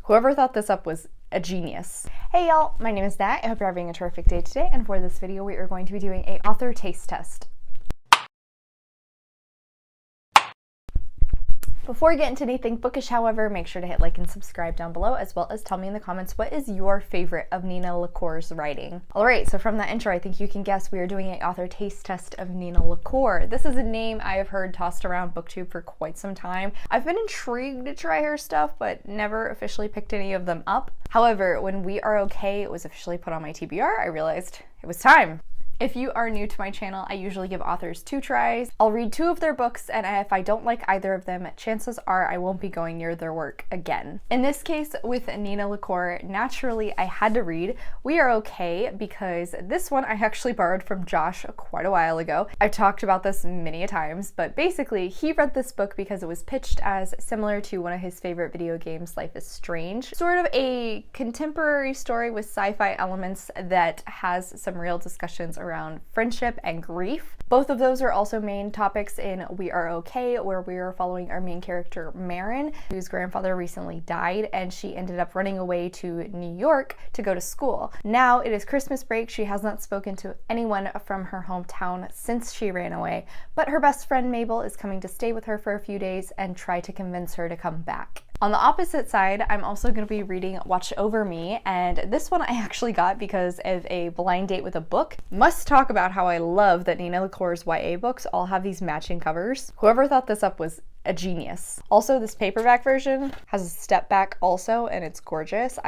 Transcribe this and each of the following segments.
Whoever thought this up was a genius. Hey y'all, my name is Nat. I hope you're having a terrific day today, and for this video we are going to be doing an author taste test. Before we get into anything bookish, however, make sure to hit like and subscribe down below, as well as tell me in the comments what is your favorite of Nina LaCour's writing. Alright, so from that intro, I think you can guess we are doing an author taste test of Nina LaCour. This is a name I have heard tossed around booktube for quite some time. I've been intrigued to try her stuff, but never officially picked any of them up. However, when We Are Okay was officially put on my TBR, I realized it was time. If you are new to my channel, I usually give authors 2 tries. I'll read 2 of their books, and if I don't like either of them, chances are I won't be going near their work again. In this case, with Nina LaCour, naturally I had to read We Are Okay because this one I actually borrowed from Josh quite a while ago. I've talked about this many a times, but basically he read this book because it was pitched as similar to one of his favorite video games, Life is Strange. Sort of a contemporary story with sci-fi elements that has some real discussions around friendship and grief. Both of those are also main topics in We Are Okay, where we are following our main character, Marin, whose grandfather recently died, and she ended up running away to New York to go to school. Now it is Christmas break. She has not spoken to anyone from her hometown since she ran away, but her best friend Mabel is coming to stay with her for a few days and try to convince her to come back. On the opposite side, I'm also going to be reading Watch Over Me, and this one I actually got because of a blind date with a book. Must talk about how I love that Nina LaCour's YA books all have these matching covers. Whoever thought this up was a genius. Also, this paperback version has a step back also, and it's gorgeous.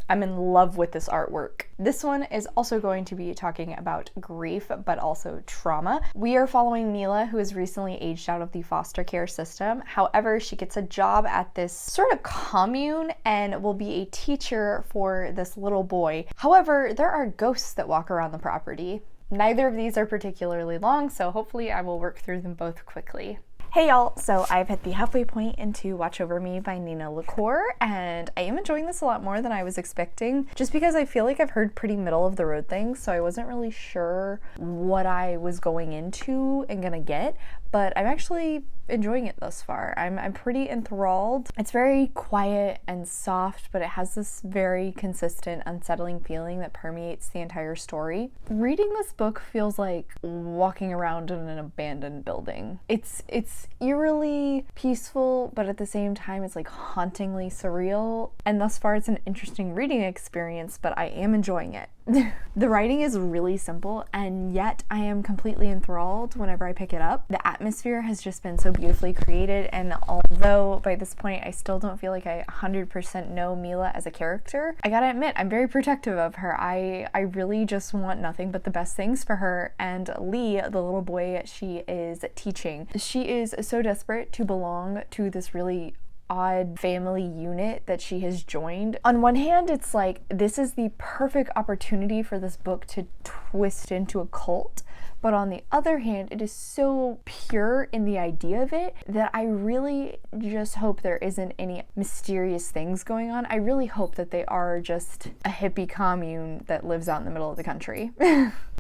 I'm in love with this artwork. This one is also going to be talking about grief, but also trauma. We are following Mila, who is recently aged out of the foster care system. However, she gets a job at this sort of commune and will be a teacher for this little boy. However, there are ghosts that walk around the property. Neither of these are particularly long, so hopefully I will work through them both quickly. Hey y'all, so I've hit the halfway point into Watch Over Me by Nina LaCour, and I am enjoying this a lot more than I was expecting, just because I feel like I've heard pretty middle of the road things, so I wasn't really sure what I was going into and gonna get, but I'm actually enjoying it thus far. I'm pretty enthralled. It's very quiet and soft, but it has this very consistent, unsettling feeling that permeates the entire story. Reading this book feels like walking around in an abandoned building. It's eerily peaceful, but at the same time it's like hauntingly surreal, and thus far it's an interesting reading experience, but I am enjoying it. The writing is really simple, and yet I am completely enthralled whenever I pick it up. The atmosphere has just been so beautifully created, and although by this point I still don't feel like I 100% know Mila as a character, I gotta admit I'm very protective of her. I really just want nothing but the best things for her and Lee, the little boy she is teaching. She is so desperate to belong to this really odd family unit that she has joined. On one hand, it's like this is the perfect opportunity for this book to twist into a cult, but on the other hand, it is so pure in the idea of it that I really just hope there isn't any mysterious things going on. I really hope that they are just a hippie commune that lives out in the middle of the country.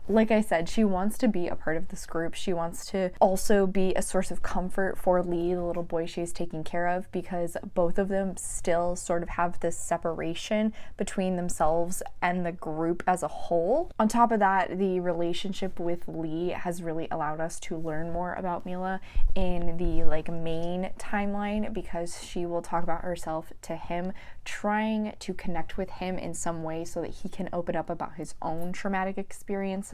Like I said, she wants to be a part of this group. She wants to also be a source of comfort for Lee, the little boy she is taking care of, because both of them still sort of have this separation between themselves and the group as a whole. On top of that, the relationship with Lee has really allowed us to learn more about Mila in the main timeline, because she will talk about herself to him, trying to connect with him in some way so that he can open up about his own traumatic experiences.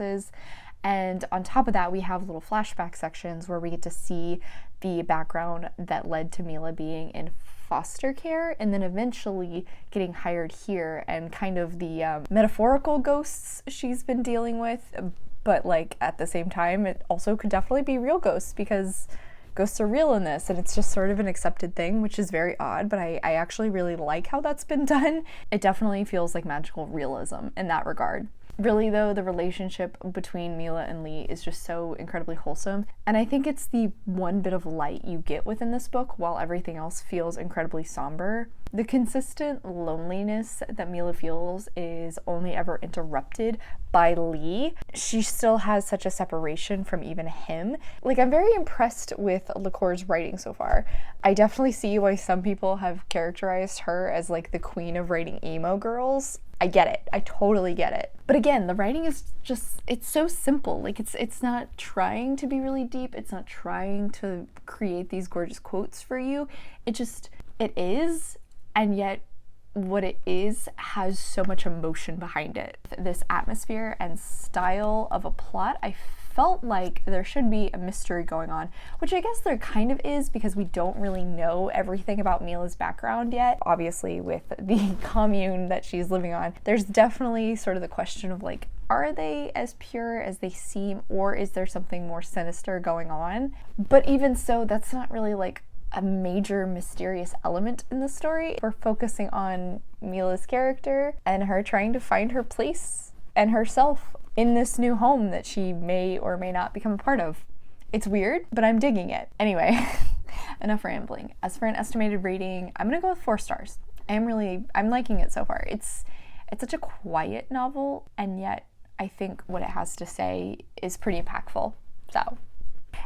And on top of that, we have little flashback sections where we get to see the background that led to Mila being in foster care and then eventually getting hired here, and kind of the metaphorical ghosts she's been dealing with, but at the same time it also could definitely be real ghosts, because ghosts are real in this, and it's just sort of an accepted thing, which is very odd, but I actually really like how that's been done. It definitely feels like magical realism in that regard. Really though, the relationship between Mila and Lee is just so incredibly wholesome, and I think it's the one bit of light you get within this book while everything else feels incredibly somber. The consistent loneliness that Mila feels is only ever interrupted by Lee, she still has such a separation from even him. Like, I'm very impressed with LaCour's writing so far. I definitely see why some people have characterized her as like the queen of writing emo girls. I get it. I totally get it. But again, the writing is just, it's so simple. Like, it's not trying to be really deep. It's not trying to create these gorgeous quotes for you. It is, and yet what it is has so much emotion behind it. This atmosphere and style of a plot, I felt like there should be a mystery going on, which I guess there kind of is because we don't really know everything about Mila's background yet. Obviously, with the commune that she's living on, there's definitely sort of the question of like, are they as pure as they seem, or is there something more sinister going on? But even so, that's not really like a major mysterious element in the story. We're focusing on Mila's character and her trying to find her place and herself in this new home that she may or may not become a part of. It's weird, but I'm digging it. Anyway, enough rambling. As for an estimated rating, I'm gonna go with 4 stars. I'm liking it so far. It's such a quiet novel, and yet I think what it has to say is pretty impactful. So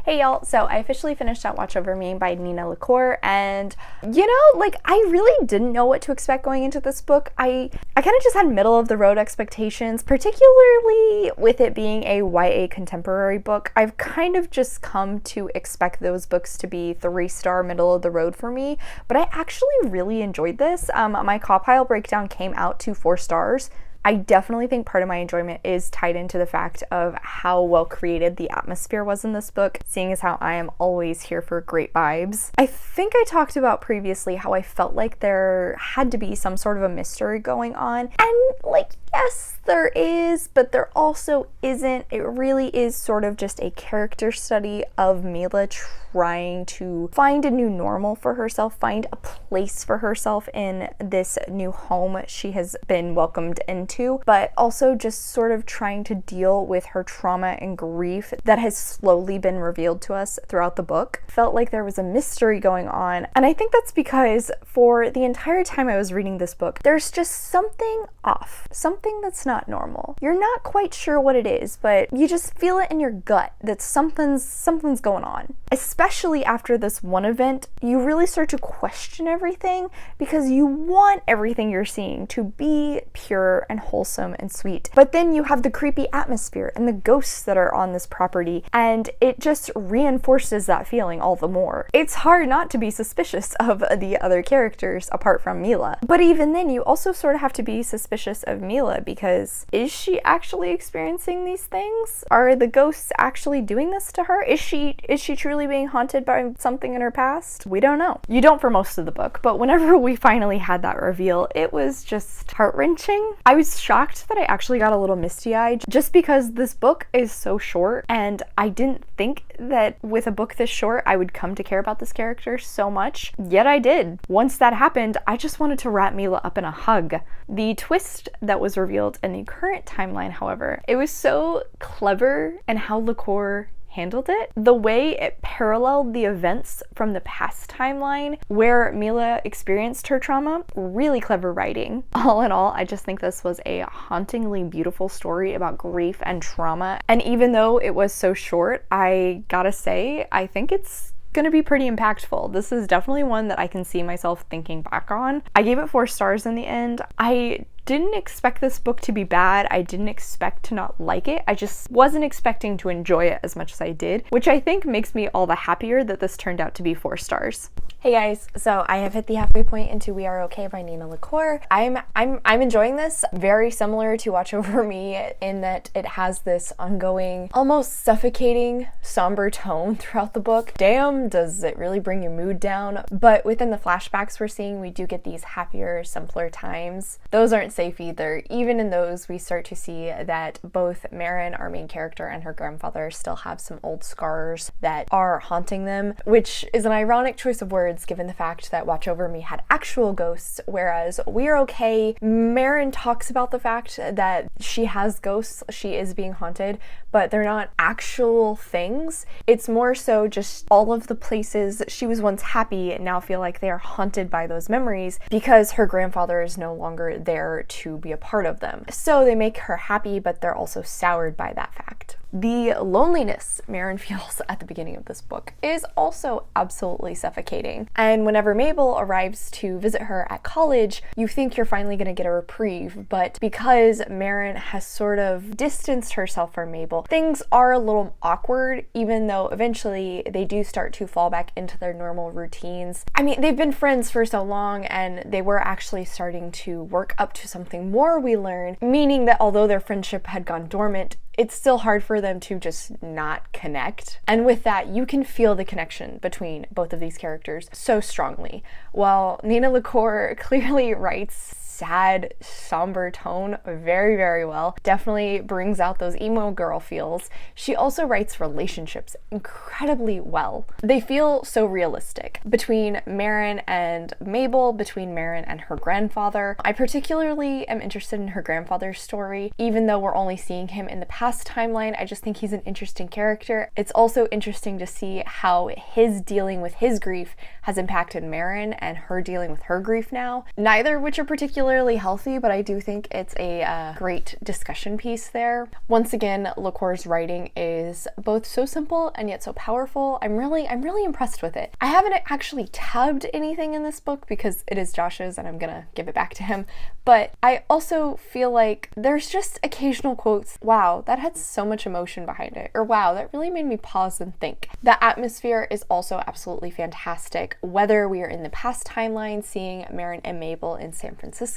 hey y'all, so I officially finished out Watch Over Me by Nina LaCour, and you know, like, I really didn't know what to expect going into this book. I kind of just had middle of the road expectations, particularly with it being a YA contemporary book. I've kind of just come to expect those books to be 3-star middle of the road for me, but I actually really enjoyed this. My Cawpile breakdown came out to 4 stars. I definitely think part of my enjoyment is tied into the fact of how well created the atmosphere was in this book, seeing as how I am always here for great vibes. I think I talked about previously how I felt like there had to be some sort of a mystery going on, and like, yes, there is, but there also isn't. It really is sort of just a character study of Mila trying to find a new normal for herself, find a place for herself in this new home she has been welcomed into, but also just sort of trying to deal with her trauma and grief that has slowly been revealed to us throughout the book. Felt like there was a mystery going on, and I think that's because for the entire time I was reading this book, there's just something off, something that's not normal. You're not quite sure what it is, but you just feel it in your gut that something's going on. Especially after this one event, you really start to question everything because you want everything you're seeing to be pure and wholesome and sweet. But then you have the creepy atmosphere and the ghosts that are on this property, and it just reinforces that feeling all the more. It's hard not to be suspicious of the other characters apart from Mila. But even then, you also sort of have to be suspicious of Mila because is she actually experiencing these things? Are the ghosts actually doing this to her? Is she truly being haunted by something in her past? We don't know. You don't for most of the book, but whenever we finally had that reveal, it was just heart-wrenching. I was shocked that I actually got a little misty-eyed just because this book is so short, and I didn't think that with a book this short I would come to care about this character so much, yet I did. Once that happened, I just wanted to wrap Mila up in a hug. The twist that was revealed in the current timeline, however, it was so clever in how LaCour handled it. The way it paralleled the events from the past timeline where Mila experienced her trauma, really clever writing. All in all, I just think this was a hauntingly beautiful story about grief and trauma. And even though it was so short, I gotta say, I think it's gonna be pretty impactful. This is definitely one that I can see myself thinking back on. I gave it 4 stars in the end. I didn't expect this book to be bad. I didn't expect to not like it. I just wasn't expecting to enjoy it as much as I did, which I think makes me all the happier that this turned out to be 4 stars. Hey guys, so I have hit the halfway point into We Are Okay by Nina LaCour. I'm enjoying this. Very similar to Watch Over Me in that it has this ongoing, almost suffocating, somber tone throughout the book. Damn, does it really bring your mood down? But within the flashbacks we're seeing, we do get these happier, simpler times. Those aren't safe either. Even in those, we start to see that both Marin, our main character, and her grandfather still have some old scars that are haunting them, which is an ironic choice of words given the fact that Watch Over Me had actual ghosts, whereas We Are Okay, Marin talks about the fact that she has ghosts, she is being haunted, but they're not actual things. It's more so just all of the places she was once happy now feel like they are haunted by those memories because her grandfather is no longer there her to be a part of them. So they make her happy, but they're also soured by that fact. The loneliness Marin feels at the beginning of this book is also absolutely suffocating. And whenever Mabel arrives to visit her at college, you think you're finally going to get a reprieve, but because Marin has sort of distanced herself from Mabel, things are a little awkward, even though eventually they do start to fall back into their normal routines. I mean, they've been friends for so long, and they were actually starting to work up to something more, we learn, meaning that although their friendship had gone dormant, it's still hard for them to just not connect. And with that, you can feel the connection between both of these characters so strongly. While Nina LaCour clearly writes sad, somber tone very, very well, definitely brings out those emo girl feels, she also writes relationships incredibly well. They feel so realistic. Between Marin and Mabel, between Marin and her grandfather. I particularly am interested in her grandfather's story. Even though we're only seeing him in the past timeline, I just think he's an interesting character. It's also interesting to see how his dealing with his grief has impacted Marin and her dealing with her grief now. Neither of which are particularly healthy, but I do think it's a great discussion piece there. Once again, LaCour's writing is both so simple and yet so powerful. I'm really impressed with it. I haven't actually tabbed anything in this book because it is Josh's and I'm gonna give it back to him, but I also feel like there's just occasional quotes, wow, that had so much emotion behind it, or wow, that really made me pause and think. The atmosphere is also absolutely fantastic. Whether we are in the past timeline seeing Marin and Mabel in San Francisco,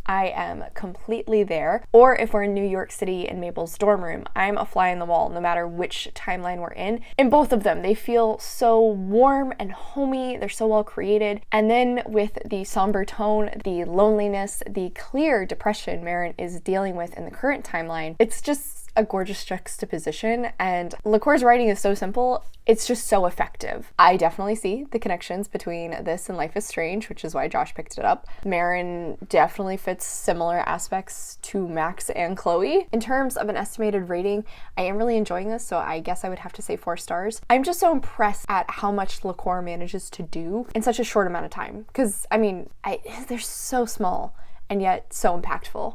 I am completely there, or if we're in New York City in Mabel's dorm room, I'm a fly on the wall no matter which timeline we're in. In both of them, they feel so warm and homey, they're so well created, and then with the somber tone, the loneliness, the clear depression Marin is dealing with in the current timeline, it's just a gorgeous juxtaposition, and LaCour's writing is so simple, it's just so effective. I definitely see the connections between this and Life is Strange, which is why Josh picked it up. Marin definitely fits similar aspects to Max and Chloe. In terms of an estimated rating, I am really enjoying this, so I guess I would have to say 4 stars. I'm just so impressed at how much LaCour manages to do in such a short amount of time, because I mean, they're so small and yet so impactful.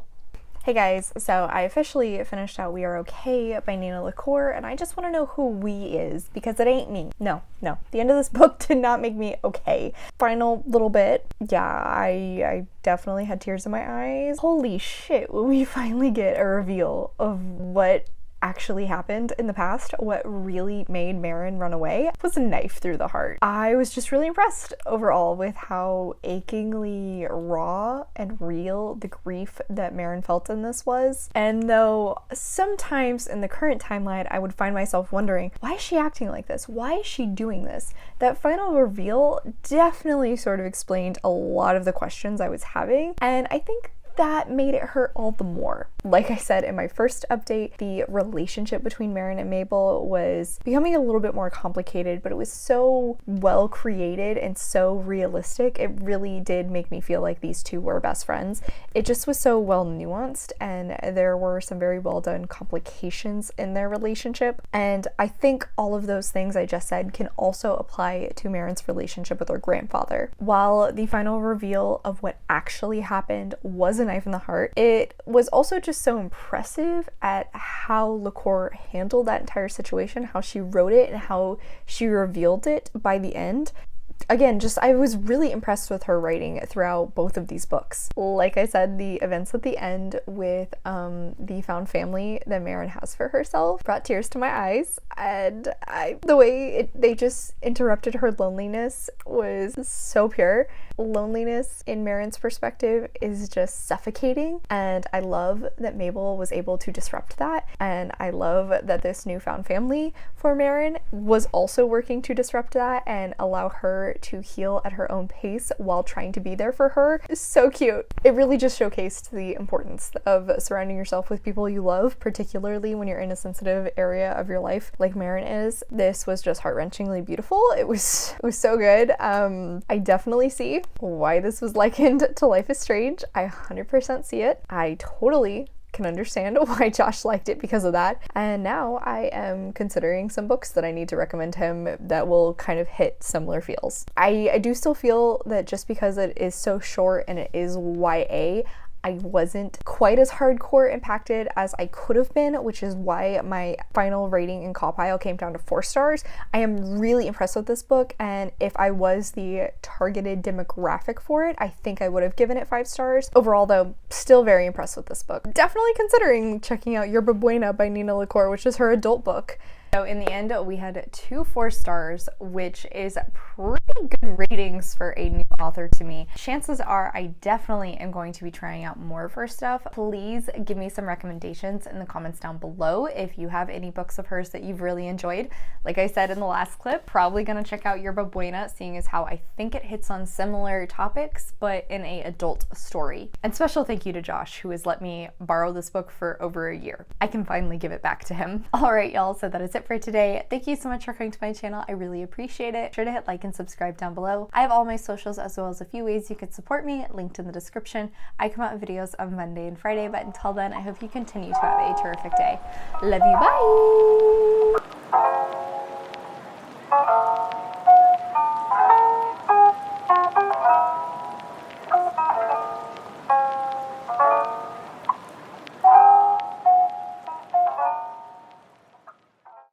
Hey guys, so I officially finished out We Are Okay by Nina LaCour, and I just want to know who we is, because it ain't me. No. The end of this book did not make me okay. Final little bit, yeah, I definitely had tears in my eyes. Holy shit, when we finally get a reveal of what actually happened in the past, what really made Marin run away was a knife through the heart. I was just really impressed overall with how achingly raw and real the grief that Marin felt in this was. And though sometimes in the current timeline I would find myself wondering, why is she acting like this? Why is she doing this? That final reveal definitely sort of explained a lot of the questions I was having, and I think that made it hurt all the more. Like I said in my first update, the relationship between Marin and Mabel was becoming a little bit more complicated, but it was so well created and so realistic. It really did make me feel like these two were best friends. It just was so well nuanced, and there were some very well done complications in their relationship. And I think all of those things I just said can also apply to Marin's relationship with her grandfather. While the final reveal of what actually happened was a knife in the heart, it was also just so impressive at how LaCour handled that entire situation, how she wrote it and how she revealed it by the end. Again, I was really impressed with her writing throughout both of these books. Like I said, the events at the end with the found family that Marin has for herself brought tears to my eyes, and the way they just interrupted her loneliness was so pure. Loneliness in Marin's perspective is just suffocating, and I love that Mabel was able to disrupt that, and I love that this newfound family for Marin was also working to disrupt that and allow her to heal at her own pace while trying to be there for her. It's so cute. It really just showcased the importance of surrounding yourself with people you love, particularly when you're in a sensitive area of your life like Marin is. This was just heart-wrenchingly beautiful. It was so good. I definitely see why this was likened to Life is Strange. I 100% see it. I totally can understand why Josh liked it because of that, and now I am considering some books that I need to recommend to him that will kind of hit similar feels. I do still feel that just because it is so short and it is YA, I wasn't quite as hardcore impacted as I could have been, which is why my final rating in Call Pile came down to 4 stars. I am really impressed with this book, and if I was the targeted demographic for it, I think I would have given it 5 stars. Overall though, still very impressed with this book. Definitely considering checking out Yerba Buena by Nina LaCour, which is her adult book. So in the end, we had 2 4 stars, which is pretty good ratings for a new author to me. Chances are I definitely am going to be trying out more of her stuff. Please give me some recommendations in the comments down below if you have any books of hers that you've really enjoyed. Like I said in the last clip, probably gonna check out Yerba Buena, seeing as how I think it hits on similar topics, but in a adult story. And special thank you to Josh, who has let me borrow this book for over a year. I can finally give it back to him. All right, y'all, so that is it for today. Thank you so much for coming to my channel. I really appreciate it. Be sure to hit like and subscribe down below. I have all my socials as well as a few ways you could support me linked in the description. I come out with videos on Monday and Friday, but until then, I hope you continue to have a terrific day. Love you, bye!